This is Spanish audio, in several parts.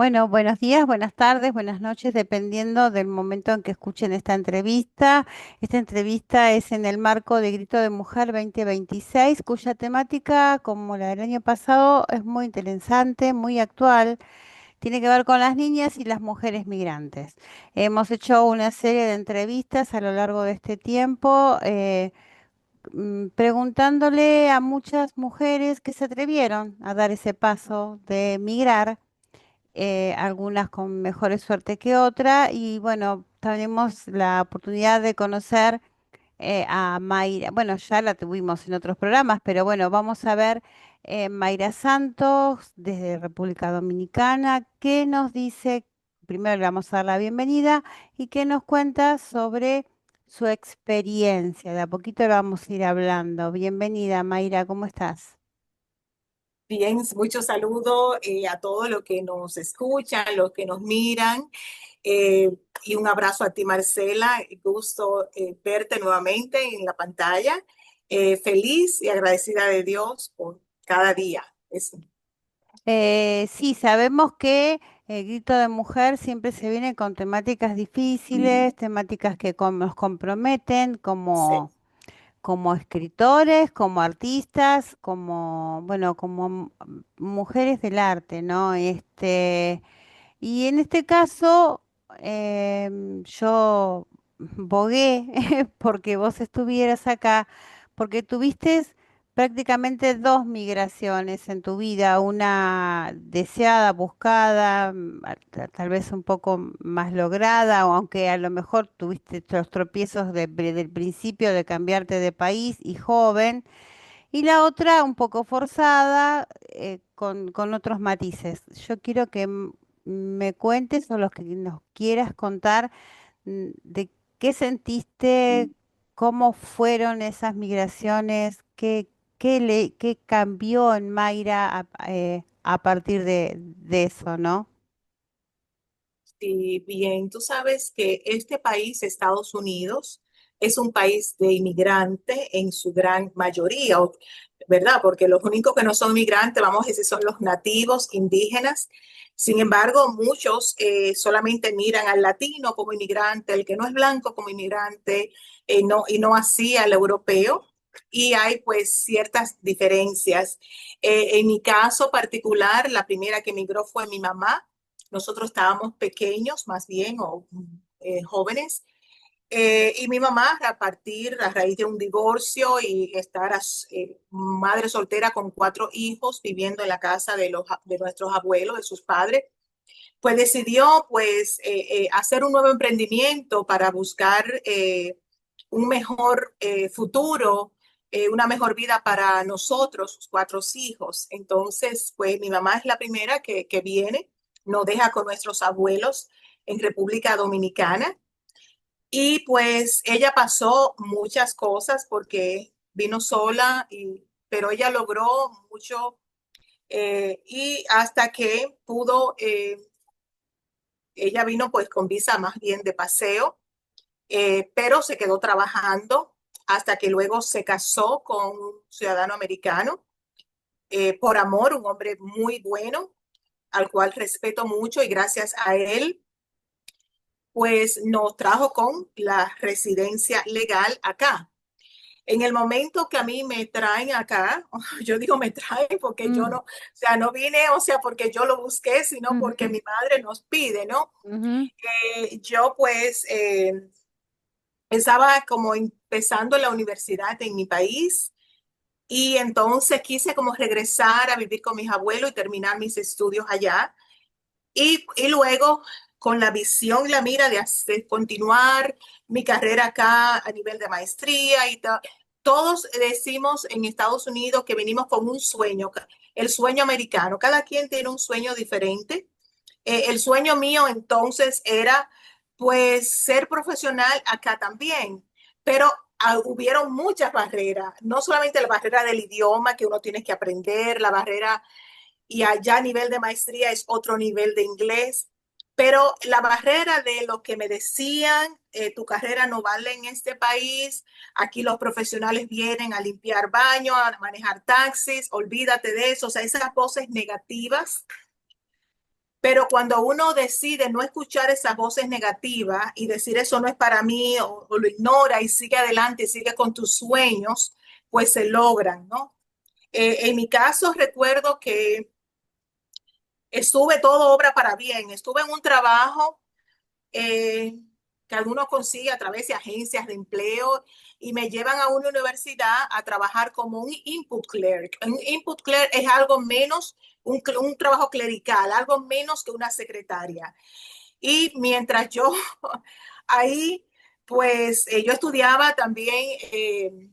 Bueno, buenos días, buenas tardes, buenas noches, dependiendo del momento en que escuchen esta entrevista. Esta entrevista es en el marco de Grito de Mujer 2026, cuya temática, como la del año pasado, es muy interesante, muy actual. Tiene que ver con las niñas y las mujeres migrantes. Hemos hecho una serie de entrevistas a lo largo de este tiempo, preguntándole a muchas mujeres que se atrevieron a dar ese paso de migrar, algunas con mejores suerte que otra. Y bueno, tenemos la oportunidad de conocer a Mayra. Bueno, ya la tuvimos en otros programas, pero bueno, vamos a ver Mayra Santos desde República Dominicana. ¿Qué nos dice? Primero le vamos a dar la bienvenida y qué nos cuenta sobre su experiencia. De a poquito le vamos a ir hablando. Bienvenida, Mayra, ¿cómo estás? Bien, mucho saludo a todos los que nos escuchan, los que nos miran, eh, y un abrazo a ti, Marcela. Gusto verte nuevamente en la pantalla. Feliz y agradecida de Dios por cada día. Sí, sabemos que el Grito de Mujer siempre se viene con temáticas difíciles, temáticas que nos comprometen Sí. como escritores, como artistas, como, bueno, como mujeres del arte, ¿no? Y en este caso, yo bogué porque vos estuvieras acá, porque tuviste prácticamente dos migraciones en tu vida, una deseada, buscada, tal vez un poco más lograda, o aunque a lo mejor tuviste los tropiezos del principio de cambiarte de país y joven, y la otra un poco forzada, con otros matices. Yo quiero que me cuentes, o los que nos quieras contar, de qué sentiste, cómo fueron esas migraciones, qué cambió en Mayra a partir de eso, ¿no? Sí, bien, tú sabes que este país, Estados Unidos, es un país de inmigrante en su gran mayoría, ¿verdad? Porque los únicos que no son migrantes, vamos a decir, son los nativos indígenas. Sin embargo, muchos solamente miran al latino como inmigrante, el que no es blanco como inmigrante, y no así al europeo. Y hay pues ciertas diferencias. En mi caso particular, la primera que emigró fue mi mamá. Nosotros estábamos pequeños, más bien, o jóvenes, y mi mamá, a raíz de un divorcio y estar madre soltera con cuatro hijos, viviendo en la casa de nuestros abuelos, de sus padres, pues decidió pues hacer un nuevo emprendimiento para buscar un mejor futuro, una mejor vida para nosotros, sus cuatro hijos. Entonces, pues mi mamá es la primera que viene, nos deja con nuestros abuelos en República Dominicana. Y pues ella pasó muchas cosas porque vino sola, pero ella logró mucho, y hasta que pudo, ella vino pues con visa más bien de paseo, pero se quedó trabajando hasta que luego se casó con un ciudadano americano, por amor, un hombre muy bueno, al cual respeto mucho, y gracias a él, pues nos trajo con la residencia legal acá. En el momento que a mí me traen acá, yo digo me traen porque yo no, Mm, o sea, no vine, o sea, porque yo lo busqué, sino porque ujú, mi madre nos pide, ¿no? ujú. Yo pues estaba como empezando la universidad en mi país, y entonces quise como regresar a vivir con mis abuelos y terminar mis estudios allá. Y luego con la visión y la mira de continuar mi carrera acá a nivel de maestría y todos decimos en Estados Unidos que venimos con un sueño, el sueño americano. Cada quien tiene un sueño diferente. El sueño mío entonces era pues ser profesional acá también, pero hubieron muchas barreras, no solamente la barrera del idioma que uno tiene que aprender, la barrera, y allá a nivel de maestría es otro nivel de inglés, pero la barrera de lo que me decían, tu carrera no vale en este país, aquí los profesionales vienen a limpiar baños, a manejar taxis, olvídate de eso, o sea, esas voces negativas Pero cuando uno decide no escuchar esas voces negativas y decir eso no es para mí o lo ignora y sigue adelante y sigue con tus sueños, pues se logran, ¿no? En mi caso recuerdo que estuve todo obra para bien, estuve en un trabajo eh, que algunos consigue a través de agencias de empleo y me llevan a una universidad a trabajar como un input clerk. Un input clerk es algo menos, un trabajo clerical, algo menos que una secretaria. Y mientras yo ahí, pues yo estudiaba también,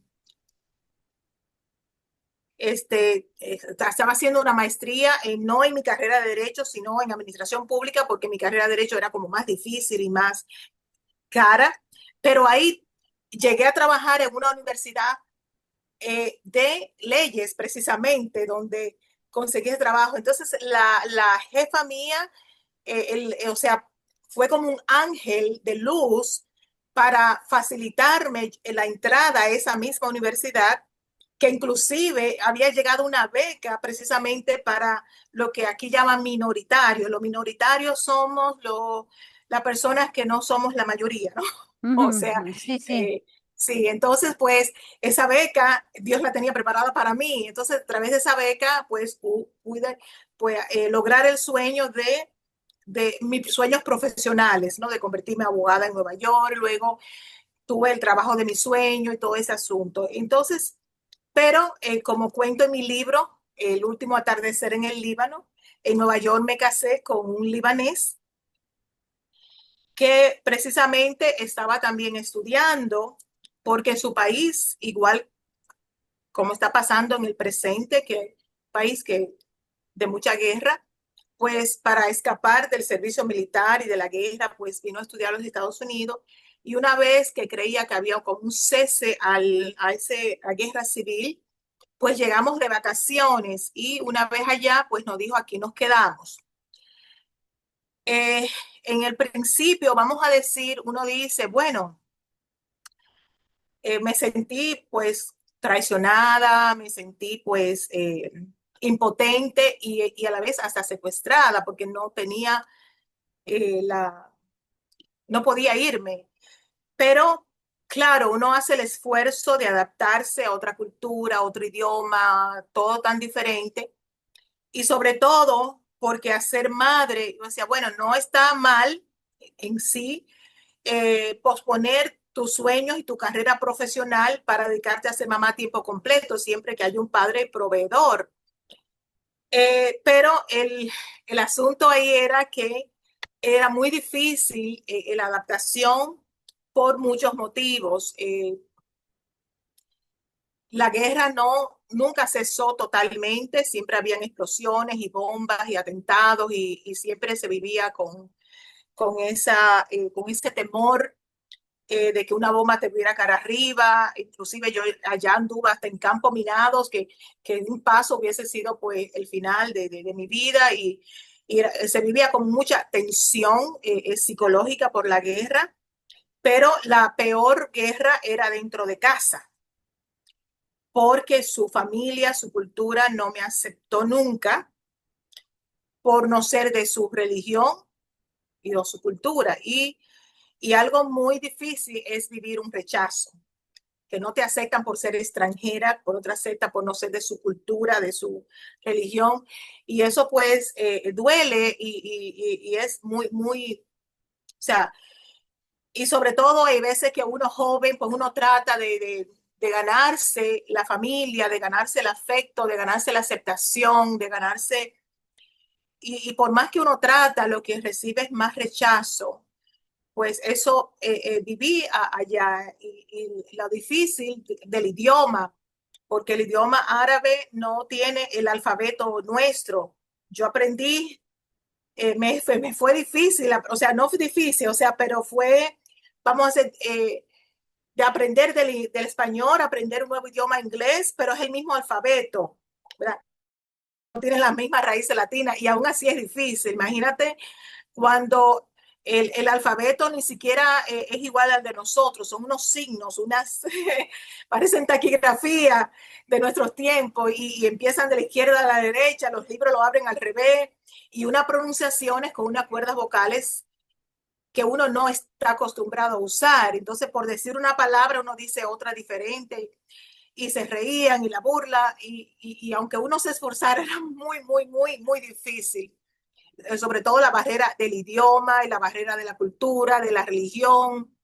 estaba haciendo una maestría, no en mi carrera de Derecho, sino en Administración Pública, porque mi carrera de Derecho era como más difícil y más cara, pero ahí llegué a trabajar en una universidad de leyes, precisamente, donde conseguí ese trabajo. Entonces, la jefa mía, o sea, fue como un ángel de luz para facilitarme la entrada a esa misma universidad, que inclusive había llegado una beca precisamente para lo que aquí llaman minoritarios. Los minoritarios somos las personas que no somos la mayoría, ¿no? O sea, Ujú, sí, sí. eh, sí, entonces pues esa beca Dios la tenía preparada para mí. Entonces, a través de esa beca, pues pude pues, lograr el sueño de mis sueños profesionales, ¿no? De convertirme en abogada en Nueva York, luego tuve el trabajo de mi sueño y todo ese asunto. Entonces, pero como cuento en mi libro, El último atardecer en el Líbano, en Nueva York me casé con un libanés que precisamente estaba también estudiando, porque en su país, igual como está pasando en el presente, que país que de mucha guerra, pues para escapar del servicio militar y de la guerra, pues vino a estudiar a los Estados Unidos. Y una vez que creía que había como un cese a guerra civil, pues llegamos de vacaciones y una vez allá, pues nos dijo, aquí nos quedamos. Eh, en el principio, vamos a decir, uno dice, bueno, me sentí pues traicionada, me sentí pues impotente y a la vez hasta secuestrada porque no tenía no podía irme. Pero claro, uno hace el esfuerzo de adaptarse a otra cultura, a otro idioma, todo tan diferente. Y sobre todo porque hacer madre, yo decía, bueno, no está mal en sí posponer tus sueños y tu carrera profesional para dedicarte a ser mamá a tiempo completo, siempre que haya un padre proveedor. Pero el asunto ahí era que era muy difícil la adaptación por muchos motivos. La guerra nunca cesó totalmente, siempre habían explosiones y bombas y atentados y siempre se vivía con ese temor de que una bomba te viera cara arriba. Inclusive yo allá anduve hasta en campos minados, que un paso hubiese sido pues el final de mi vida y se vivía con mucha tensión psicológica por la guerra, pero la peor guerra era dentro de casa, porque su familia, su cultura no me aceptó nunca por no ser de su religión y de su cultura. Y algo muy difícil es vivir un rechazo, que no te aceptan por ser extranjera, por otra acepta por no ser de su cultura, de su religión. Y eso pues duele y es muy, o sea, y sobre todo hay veces que uno joven, pues uno trata de ganarse la familia, de ganarse el afecto, de ganarse la aceptación, de ganarse, y por más que uno trata, lo que recibe es más rechazo. Pues eso viví allá y lo difícil del idioma, porque el idioma árabe no tiene el alfabeto nuestro. Yo aprendí, me fue difícil, o sea, no fue difícil, o sea, pero fue, vamos a hacer, de aprender del español, aprender un nuevo idioma inglés, pero es el mismo alfabeto, ¿verdad? No tiene las mismas raíces latinas y aún así es difícil. Imagínate cuando el alfabeto ni siquiera es igual al de nosotros, son unos signos, unas, parecen taquigrafía de nuestros tiempos y empiezan de la izquierda a la derecha, los libros lo abren al revés y unas pronunciaciones con unas cuerdas vocales que uno no está acostumbrado a usar. Entonces, por decir una palabra, uno dice otra diferente y se reían y la burla y aunque uno se esforzara, era muy, muy, muy, muy difícil. Sobre todo la barrera del idioma y la barrera de la cultura, de la religión,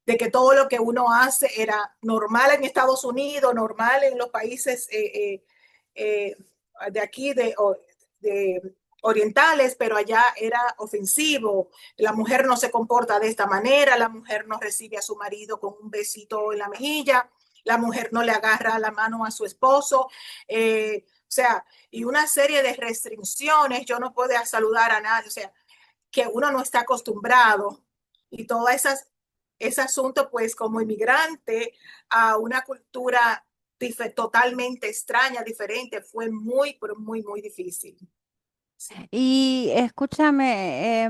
de que todo lo que uno hace era normal en Estados Unidos, normal en los países de aquí, de orientales, pero allá era ofensivo. La mujer no se comporta de esta manera, la mujer no recibe a su marido con un besito en la mejilla, la mujer no le agarra la mano a su esposo. O sea, y una serie de restricciones, yo no puedo saludar a nadie, o sea, que uno no está acostumbrado y todas ese asunto, pues como inmigrante a una cultura totalmente extraña, diferente, fue muy, pero muy, muy difícil. Sí. Y escúchame,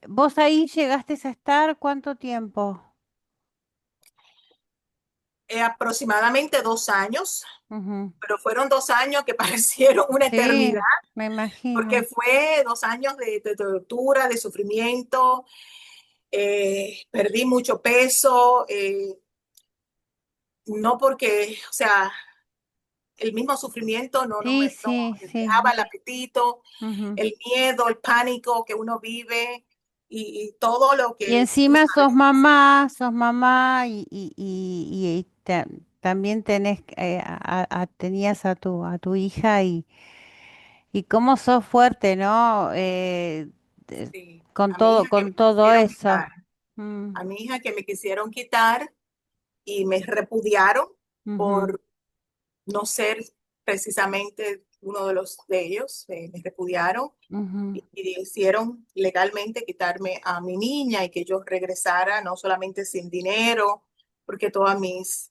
¿vos ahí llegaste a estar cuánto tiempo? Aproximadamente 2 años, Ujú. pero fueron 2 años que parecieron una eternidad, Sí, me porque imagino. fue 2 años de tortura, de sufrimiento, perdí mucho peso, no porque, o sea, el mismo sufrimiento Sí, no sí, me sí. dejaba el apetito, Ujú. el miedo, el pánico que uno vive y todo lo Y que tú encima sabes. sos mamá y también tenés, tenías a tu hija y cómo sos fuerte, ¿no? Sí, a mi hija que Con me todo quisieron eso. quitar, Mm, a mi hija que me quisieron quitar y me repudiaron ujú, por no ser precisamente uno de los de ellos, me repudiaron ujú, y hicieron legalmente quitarme a mi niña y que yo regresara no solamente sin dinero, porque todas mis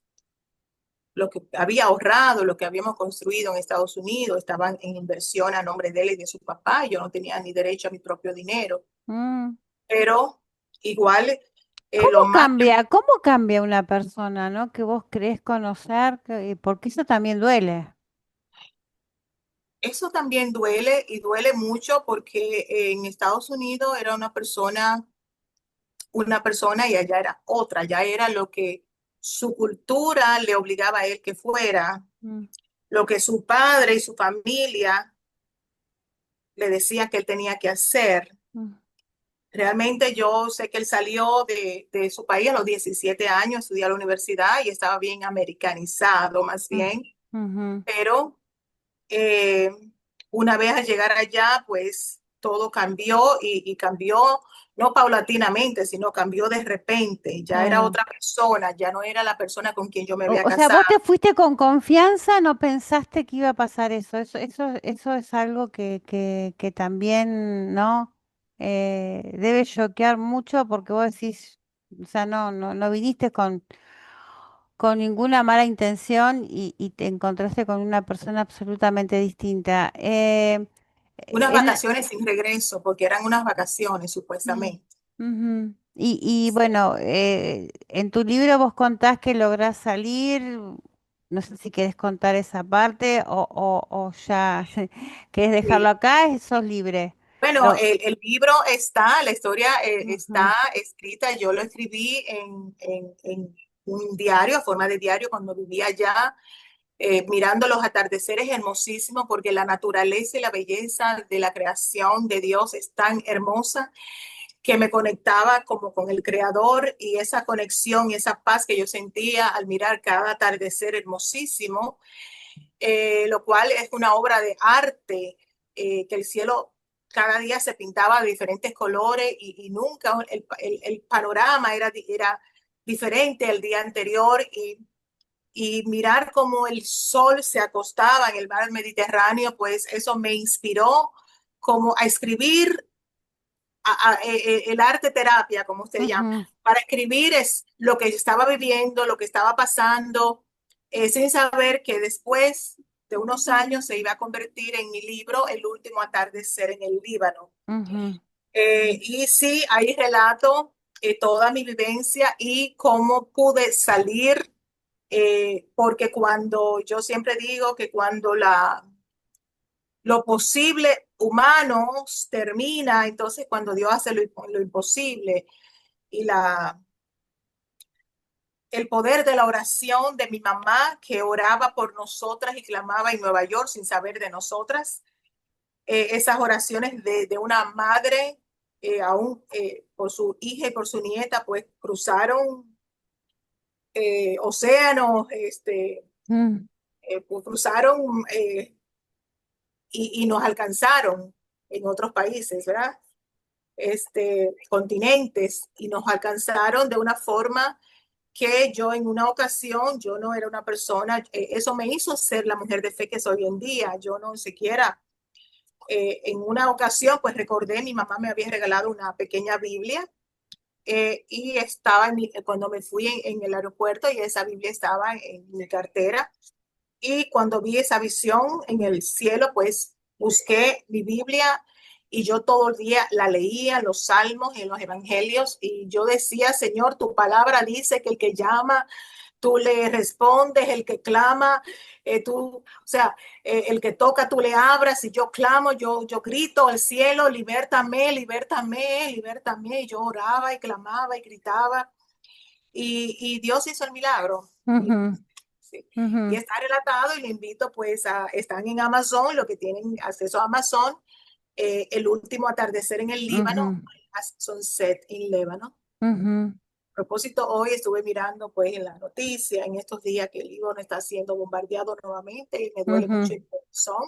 lo que había ahorrado, lo que habíamos construido en Estados Unidos, estaban en inversión a nombre de él y de su papá. Y yo no tenía ni derecho a mi propio dinero. mm. Pero igual, lo más que Cómo cambia una persona, ¿no? Que vos crees conocer, porque eso también duele. eso también duele y duele mucho porque en Estados Unidos era una persona y allá era otra, ya era lo que su cultura le obligaba a él que fuera, Mm, lo que su padre y su familia le decía que él tenía que hacer. mm, Realmente yo sé que él salió de su país a los 17 años, estudió a la universidad y estaba bien americanizado más mm, bien, ujú. pero eh, una vez al llegar allá, pues todo cambió y cambió no paulatinamente, sino cambió de repente. Ya era Claro. otra persona, ya no era la persona con quien yo me había O sea, vos te casado. fuiste con confianza, no pensaste que iba a pasar eso. Eso es algo que también, ¿no? Debe choquear mucho porque vos decís, o sea, no viniste con ninguna mala intención y te encontraste con una persona absolutamente distinta. Unas En, vacaciones sin regreso, porque eran unas vacaciones mm, supuestamente. ujú. Y bueno, en tu libro vos contás que lográs salir, no sé si querés contar esa parte o ya querés dejarlo Sí. acá, sos libre. Bueno, Lo, el libro está, la historia ujú, está escrita, yo lo escribí en un diario, a forma de diario, cuando vivía allá, mirando los atardeceres hermosísimos, porque la naturaleza y la belleza de la creación de Dios es tan hermosa que me conectaba como con el Creador y esa conexión y esa paz que yo sentía al mirar cada atardecer hermosísimo, lo cual es una obra de arte, que el cielo cada día se pintaba de diferentes colores y nunca el panorama era diferente al día anterior y mirar cómo el sol se acostaba en el mar Mediterráneo, pues eso me inspiró como a escribir el arte terapia, como usted llama. ujú, Para escribir es lo que estaba viviendo, lo que estaba pasando, sin saber que después de unos años se iba a convertir en mi libro El último atardecer en el Líbano. ujú. Y sí, ahí relato toda mi vivencia y cómo pude salir, porque cuando yo siempre digo que cuando lo posible humano termina, entonces cuando Dios hace lo imposible y el poder de la oración de mi mamá que oraba por nosotras y clamaba en Nueva York sin saber de nosotras, esas oraciones de una madre, aún por su hija y por su nieta, pues cruzaron océanos, Mm, pues, cruzaron y nos alcanzaron en otros países, ¿verdad? Continentes y nos alcanzaron de una forma que yo en una ocasión, yo no era una persona, eso me hizo ser la mujer de fe que soy hoy en día. Yo no siquiera, en una ocasión, pues recordé, mi mamá me había regalado una pequeña Biblia y estaba cuando me fui en el aeropuerto y esa Biblia estaba en mi cartera. Y cuando vi esa visión en el cielo, pues busqué mi Biblia y yo todo el día la leía, los salmos y en los evangelios, y yo decía, Señor, tu palabra dice que el que llama, tú le respondes, el que clama, o sea, el que toca, tú le abras, y yo clamo, yo grito al cielo, libértame, libértame, libértame, y yo oraba y clamaba y gritaba, y Dios hizo el milagro. ujú, Sí. Y ujú, está relatado y le invito pues están en Amazon, lo que tienen acceso a Amazon, el último atardecer en el Líbano, ujú, Sunset in Lebanon. ujú, A propósito, hoy estuve mirando pues en la noticia en estos días que el Líbano está siendo bombardeado nuevamente y me duele mucho ujú. el corazón,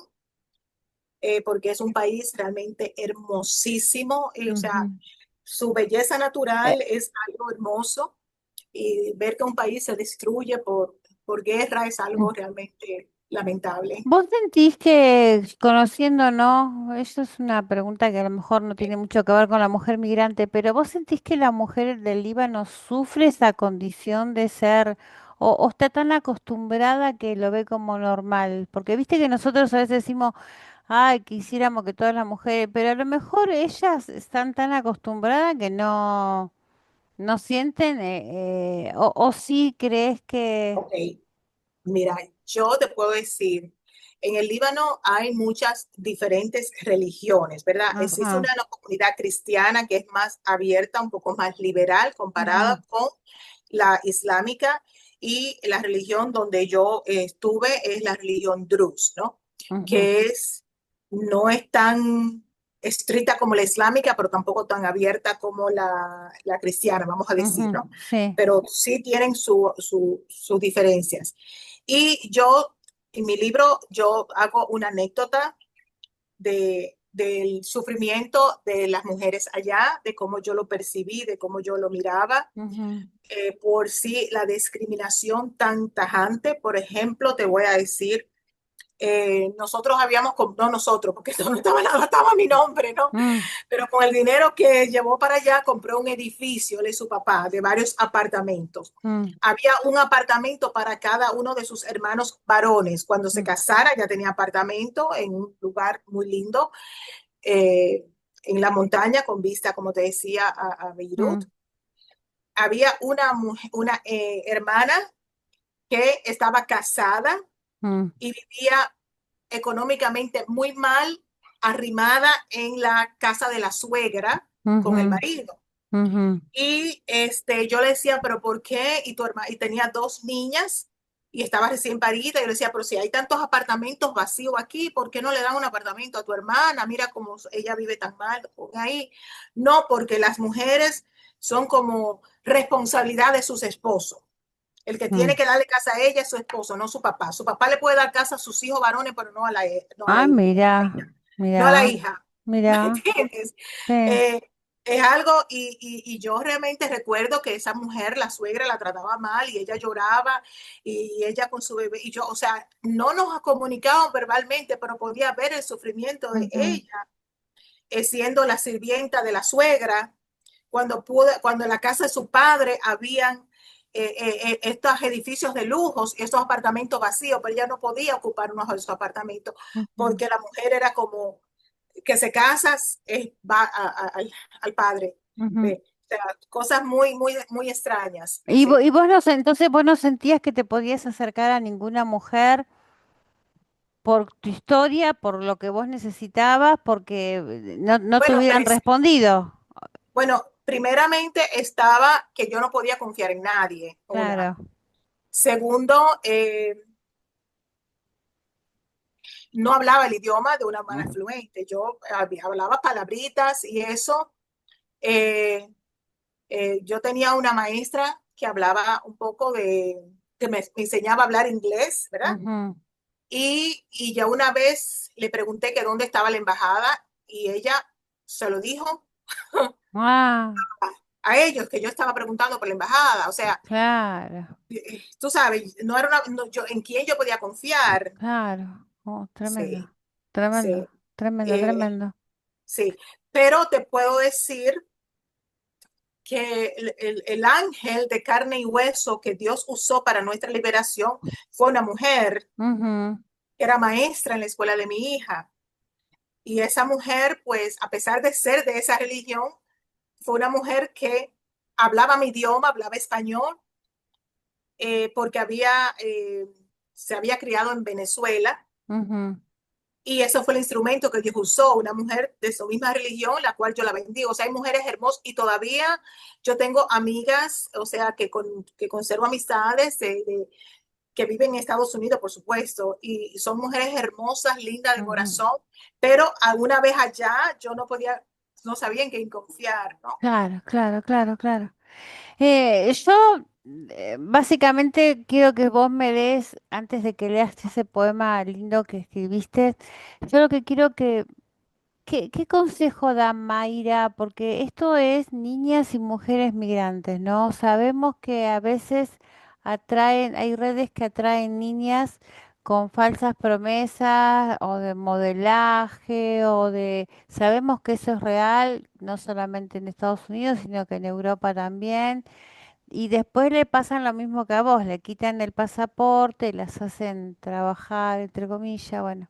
porque es un país realmente hermosísimo y o sea, Ujú. su belleza Eh, natural es algo hermoso y ver que un país se destruye por guerra es algo realmente lamentable. ¿Vos sentís que conociéndonos, eso es una pregunta que a lo mejor no tiene mucho que ver con la mujer migrante, pero vos sentís que la mujer del Líbano sufre esa condición de ser o está tan acostumbrada que lo ve como normal? Porque viste que nosotros a veces decimos, ay, quisiéramos que todas las mujeres, pero a lo mejor ellas están tan acostumbradas que no sienten, o sí crees que... Ok, mira, yo te puedo decir, en el Líbano hay muchas diferentes religiones, ¿verdad? Existe Ajá. una comunidad cristiana que es más abierta, un poco más liberal Ujú, comparada con la islámica y la religión donde yo estuve es la religión Druze, ¿no? ujú, Que no es tan estricta como la islámica, pero tampoco tan abierta como la cristiana, vamos a decir, ujú, ¿no? sí. Pero sí tienen sus diferencias. Y yo, en mi libro, yo hago una anécdota del sufrimiento de las mujeres allá, de cómo yo lo percibí, de cómo yo lo miraba, Ujú, por sí la discriminación tan tajante. Por ejemplo, te voy a decir, nosotros habíamos, no nosotros, porque no estaba nada, estaba mi nombre, ¿no? mm, Pero con el dinero que llevó para allá, compró un edificio de su papá, de varios apartamentos. mm, Había un apartamento para cada uno de sus hermanos varones. Cuando se mm, casara, ya tenía apartamento en un lugar muy lindo, eh, en la montaña, con vista, como te decía, a Beirut. mm, Había una hermana que estaba casada mm, y vivía económicamente muy mal, arrimada en la casa de la suegra con el ujú, marido. ujú, Y yo le decía, pero ¿por qué? Y tu hermana, y tenía dos niñas y estaba recién parida. Y yo le decía, pero si hay tantos apartamentos vacíos aquí, ¿por qué no le dan un apartamento a tu hermana? Mira cómo ella vive tan mal, pon ahí. No, porque las mujeres son como responsabilidad de sus esposos. El que tiene mm. que darle casa a ella es su esposo, no su papá. Su papá le puede dar casa a sus hijos varones, pero no a no a la Ah, hija. mira, No a la mira, hija. ¿Me mira, entiendes? sí. Eh, es algo, y yo realmente recuerdo que esa mujer, la suegra, la trataba mal y ella lloraba y ella con su bebé, y yo, o sea, no nos comunicaban verbalmente, pero podía ver el sufrimiento de Ujú, ella, siendo la sirvienta de la suegra, cuando en la casa de su padre habían estos edificios de lujos y estos apartamentos vacíos, pero ella no podía ocupar uno de esos apartamentos ujú, porque la mujer era como que se casa va al padre. Ujú. ¿Ve? O sea, cosas muy, muy, muy extrañas. Y, Sí. y vos no, entonces vos no sentías que te podías acercar a ninguna mujer por tu historia, por lo que vos necesitabas, porque no te Bueno, hubieran respondido. bueno, primeramente estaba que yo no podía confiar en nadie, una. Claro. Segundo, no hablaba el idioma de una manera fluente. Yo hablaba palabritas y eso. Eh, yo tenía una maestra que hablaba un poco que me enseñaba a hablar inglés, ¿verdad? Ujú. Y ya una vez le pregunté que dónde estaba la embajada y ella se lo dijo Ah, a ellos, que yo estaba preguntando por la embajada. O sea, claro, tú sabes, no era yo, en quién yo podía confiar. claro. Oh, tremendo, Sí, tremendo, sí, tremendo, eh, tremendo. sí. Pero te puedo decir que el ángel de carne y hueso que Dios usó para nuestra liberación fue una mujer Ujú, que era maestra en la escuela de mi hija. Y esa mujer, pues, a pesar de ser de esa religión, fue una mujer que hablaba mi idioma, hablaba español, porque se había criado en Venezuela. ujú. Y eso fue el instrumento que Dios usó, una mujer de su misma religión, la cual yo la bendigo. O sea, hay mujeres hermosas y todavía yo tengo amigas, o sea, que conservo amistades que viven en Estados Unidos, por supuesto, y son mujeres hermosas, lindas de Ujú. corazón, pero alguna vez allá yo no podía, no sabía en quién confiar, ¿no? Claro, claro, claro, claro. Yo básicamente quiero que vos me des, antes de que leas ese poema lindo que escribiste, yo lo que quiero que ¿qué consejo da Mayra? Porque esto es niñas y mujeres migrantes, ¿no? Sabemos que a veces atraen, hay redes que atraen niñas con falsas promesas o de modelaje o de... Sabemos que eso es real, no solamente en Estados Unidos, sino que en Europa también. Y después le pasan lo mismo que a vos, le quitan el pasaporte, las hacen trabajar, entre comillas, bueno.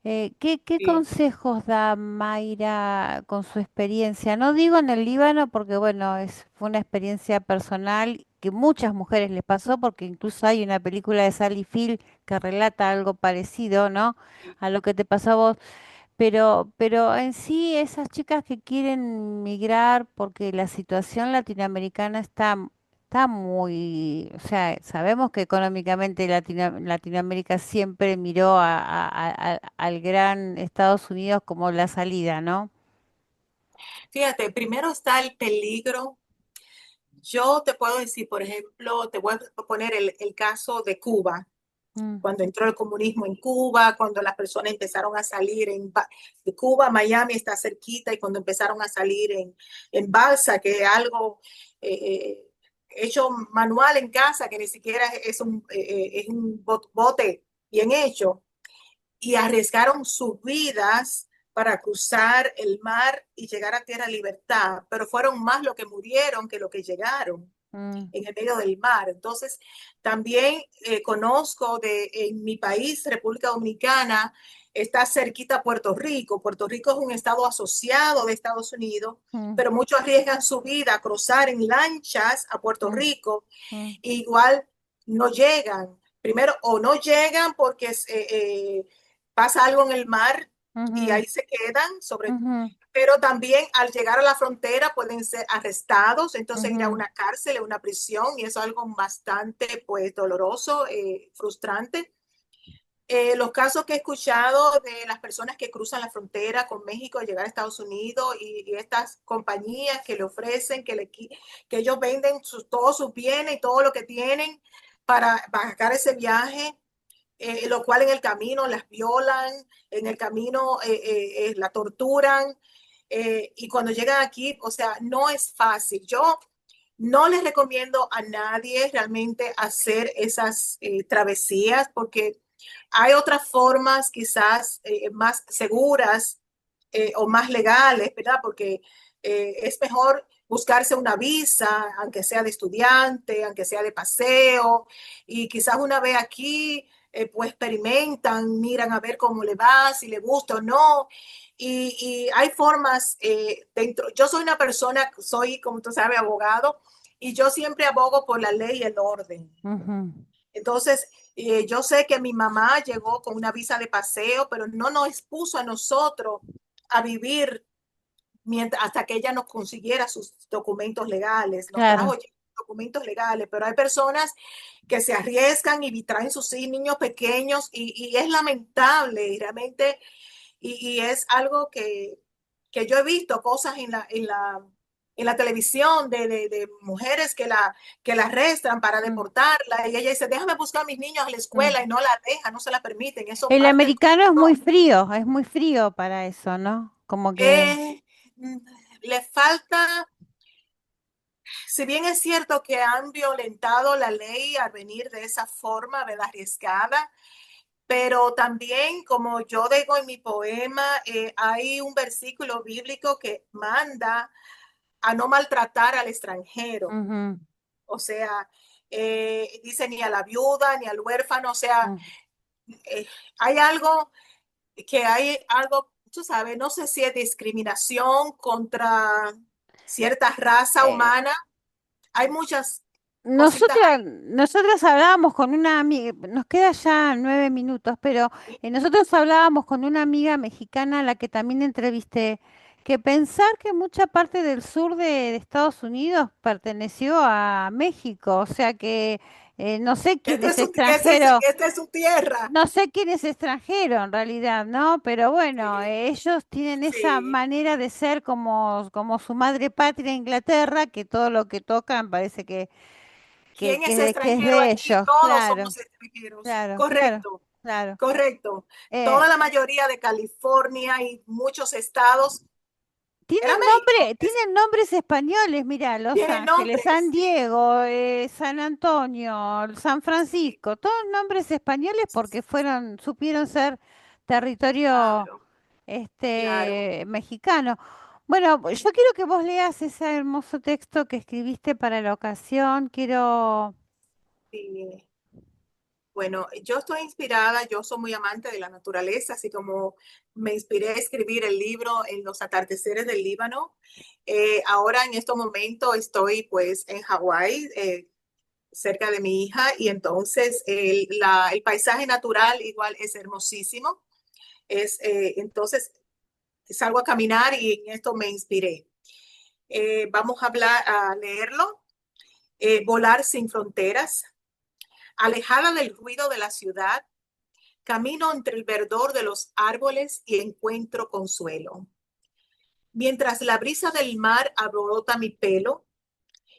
¿Qué Sí. consejos da Mayra con su experiencia? No digo en el Líbano porque, bueno, fue una experiencia personal que muchas mujeres les pasó, porque incluso hay una película de Sally Field que relata algo parecido, ¿no? A lo que te pasó a vos. Pero en sí, esas chicas que quieren migrar porque la situación latinoamericana está muy, o sea, sabemos que económicamente Latinoamérica siempre miró al gran Estados Unidos como la salida, ¿no? Fíjate, primero está el peligro. Yo te puedo decir, por ejemplo, te voy a poner el caso de Cuba. Mm, Cuando entró el comunismo en Cuba, cuando las personas empezaron a salir de Cuba, Miami está cerquita, y cuando empezaron a salir en balsa, que es algo eh, hecho manual en casa, que ni siquiera es un bote bien hecho, y arriesgaron sus vidas para cruzar el mar y llegar a tierra libertad, pero fueron más los que murieron que los que llegaron mm, en el medio del mar. Entonces, también conozco en mi país, República Dominicana, está cerquita a Puerto Rico. Puerto Rico es un estado asociado de Estados Unidos, mm, pero muchos arriesgan su vida a cruzar en lanchas a Puerto mm, Rico, mm, e igual no llegan. Primero, o no llegan porque pasa algo en el mar y ujú, ahí se quedan ujú, pero también al llegar a la frontera pueden ser arrestados, entonces ir a ujú, una cárcel, a una prisión, y eso es algo bastante pues doloroso, frustrante. Los casos que he escuchado de las personas que cruzan la frontera con México a llegar a Estados Unidos y estas compañías que le ofrecen, que ellos venden todos sus bienes y todo lo que tienen para pagar ese viaje, lo cual en el camino las violan, en el camino la torturan, y cuando llegan aquí, o sea, no es fácil. Yo no les recomiendo a nadie realmente hacer esas travesías porque hay otras formas quizás más seguras o más legales, ¿verdad? Porque es mejor buscarse una visa, aunque sea de estudiante, aunque sea de paseo, y quizás una vez aquí, pues experimentan, miran a ver cómo le va, si le gusta o no. Y hay formas dentro. Yo soy una persona, soy, como tú sabes, abogado, y yo siempre abogo por la ley y el orden. Ujú, Entonces, yo sé que mi mamá llegó con una visa de paseo, pero no nos expuso a nosotros a vivir mientras, hasta que ella nos consiguiera sus documentos legales, nos trajo claro. ya documentos legales, pero hay personas que se arriesgan y traen sus niños pequeños y es lamentable y realmente, y es algo que yo he visto cosas en la televisión de mujeres que la arrestan para Mm, deportarla y ella dice, déjame buscar a mis niños a la escuela y mm. no la deja, no se la permiten, eso El parte el americano corazón. es muy frío para eso, ¿no? Como que... Eh, le falta, si bien es cierto que han violentado la ley al venir de esa forma, ¿verdad? Arriesgada, pero también, como yo digo en mi poema, hay un versículo bíblico que manda a no maltratar al extranjero. Ujú, O sea, dice ni a la viuda, ni al huérfano. O sea, mm. eh, hay algo hay algo, tú sabes, no sé si es discriminación contra cierta raza Eh, humana. Hay muchas cositas nosotras hablábamos con una amiga, nos queda ya 9 minutos, pero ahí. nosotros hablábamos con una amiga mexicana a la que también entrevisté, que pensar que mucha parte del sur de Estados Unidos perteneció a México, o sea que no sé quién es extranjero. Esta es su tierra. No sé quién es extranjero en realidad, ¿no? Pero bueno, Sí, ellos tienen esa sí. manera de ser como su madre patria Inglaterra, que todo lo que tocan parece ¿Quién es que es extranjero de aquí? ellos. Todos Claro, somos extranjeros. claro, claro, Correcto, claro. correcto. Eh, Toda la mayoría de California y muchos estados era México. tienen nombres españoles, mira, Los Tiene Ángeles, nombres, San sí. Diego, San Antonio, San Sí, Francisco, todos nombres españoles porque supieron ser territorio claro, claro. mexicano. Bueno, yo quiero que vos leas ese hermoso texto que escribiste para la ocasión. Quiero. Sí. Bueno, yo estoy inspirada, yo soy muy amante de la naturaleza, así como me inspiré a escribir el libro en los atardeceres del Líbano. Ahora en este momento estoy pues en Hawái, cerca de mi hija, y entonces el paisaje natural igual es hermosísimo. Entonces salgo a caminar y en esto me inspiré. Vamos a hablar, a leerlo. Volar sin fronteras, alejada del ruido de la ciudad. Camino entre el verdor de los árboles y encuentro consuelo. Mientras la brisa del mar abrota mi pelo,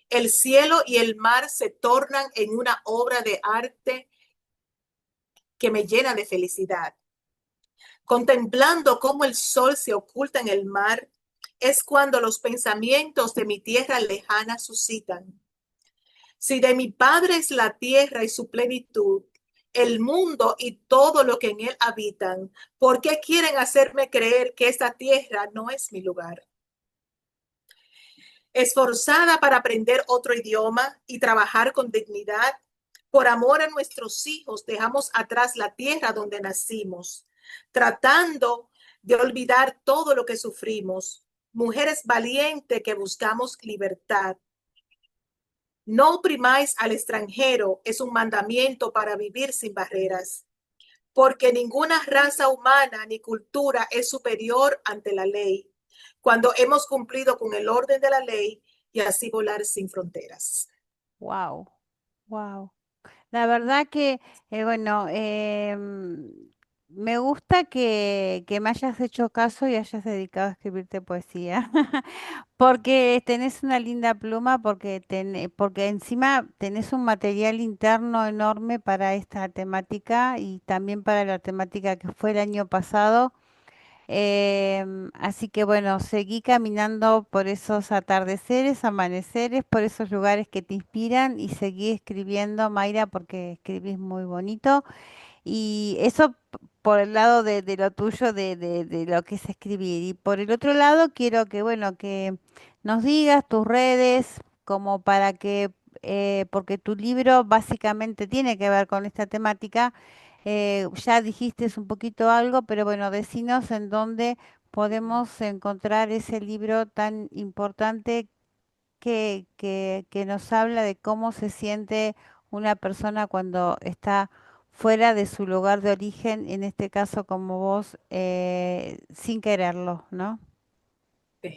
el cielo y el mar se tornan en una obra de arte que me llena de felicidad. Contemplando cómo el sol se oculta en el mar, es cuando los pensamientos de mi tierra lejana suscitan. Si de mi Padre es la tierra y su plenitud, el mundo y todo lo que en él habitan, ¿por qué quieren hacerme creer que esta tierra no es mi lugar? Esforzada para aprender otro idioma y trabajar con dignidad, por amor a nuestros hijos, dejamos atrás la tierra donde nacimos, tratando de olvidar todo lo que sufrimos. Mujeres valientes que buscamos libertad. No oprimáis al extranjero es un mandamiento para vivir sin barreras, porque ninguna raza humana ni cultura es superior ante la ley, cuando hemos cumplido con el orden de la ley y así volar sin fronteras. Wow, wow. La verdad que, bueno, me gusta que me hayas hecho caso y hayas dedicado a escribirte poesía, porque tenés una linda pluma, porque encima tenés un material interno enorme para esta temática y también para la temática que fue el año pasado. Así que bueno, seguí caminando por esos atardeceres, amaneceres, por esos lugares que te inspiran y seguí escribiendo, Mayra, porque escribís muy bonito. Y eso por el lado de lo tuyo, de lo que es escribir. Y por el otro lado, quiero que, bueno, que nos digas tus redes, como para que, porque tu libro básicamente tiene que ver con esta temática. Ya dijiste un poquito algo, pero bueno, decinos en dónde podemos encontrar ese libro tan importante que nos habla de cómo se siente una persona cuando está fuera de su lugar de origen, en este caso como vos, sin quererlo, ¿no? Ok.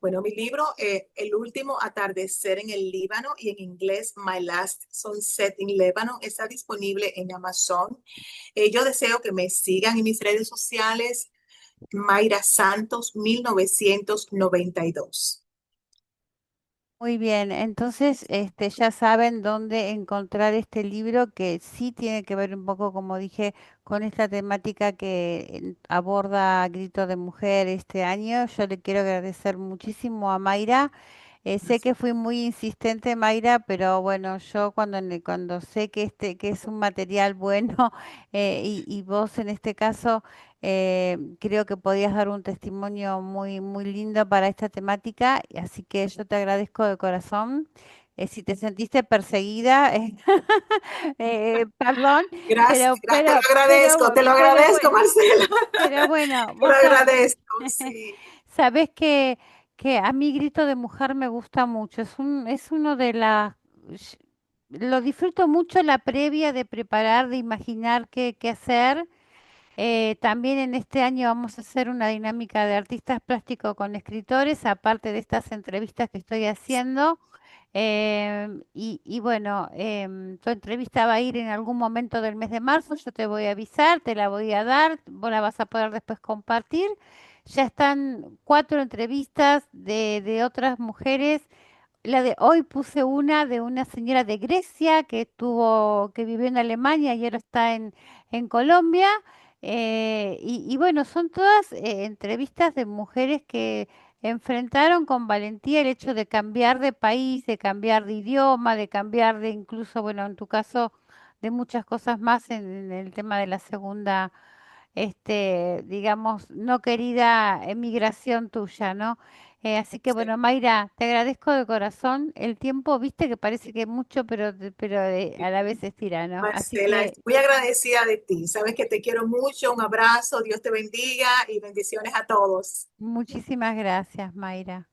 Bueno, mi libro, El último atardecer en el Líbano, y en inglés My Last Sunset in Lebanon, está disponible en Amazon. Yo deseo que me sigan en mis redes sociales, Mayra Santos 1992. Muy bien, entonces ya saben dónde encontrar este libro que sí tiene que ver un poco, como dije, con esta temática que aborda Grito de Mujer este año. Yo le quiero agradecer muchísimo a Mayra. Sé que fui muy insistente, Mayra, pero bueno, yo cuando sé que que es un material bueno, y vos en este caso, creo que podías dar un testimonio muy lindo para esta temática, y así que yo te agradezco de corazón. Si te sentiste perseguida, perdón, Gracias, gracias, te lo pero agradezco, bueno, Marcela, pero bueno, te lo vos agradezco, sí. sabés que a mí Grito de Mujer me gusta mucho. Es uno de las... Lo disfruto mucho la previa de preparar, de imaginar qué hacer. También en este año vamos a hacer una dinámica de artistas plásticos con escritores, aparte de estas entrevistas que estoy haciendo. Y bueno, tu entrevista va a ir en algún momento del mes de marzo, yo te voy a avisar, te la voy a dar, vos la vas a poder después compartir. Ya están 4 entrevistas de otras mujeres. La de hoy puse una de una señora de Grecia que vivió en Alemania y ahora está en Colombia. Y bueno, son todas entrevistas de mujeres que enfrentaron con valentía el hecho de cambiar de país, de cambiar de idioma, de cambiar de incluso, bueno, en tu caso, de muchas cosas más en el tema de la segunda, digamos, no querida emigración tuya, ¿no? Así que Sí. bueno, Mayra, te agradezco de corazón el tiempo, viste que parece que es mucho, pero a la vez es tirano. Así Marcela, que estoy muy agradecida de ti. Sabes que te quiero mucho. Un abrazo, Dios te bendiga y bendiciones a todos. muchísimas gracias, Mayra.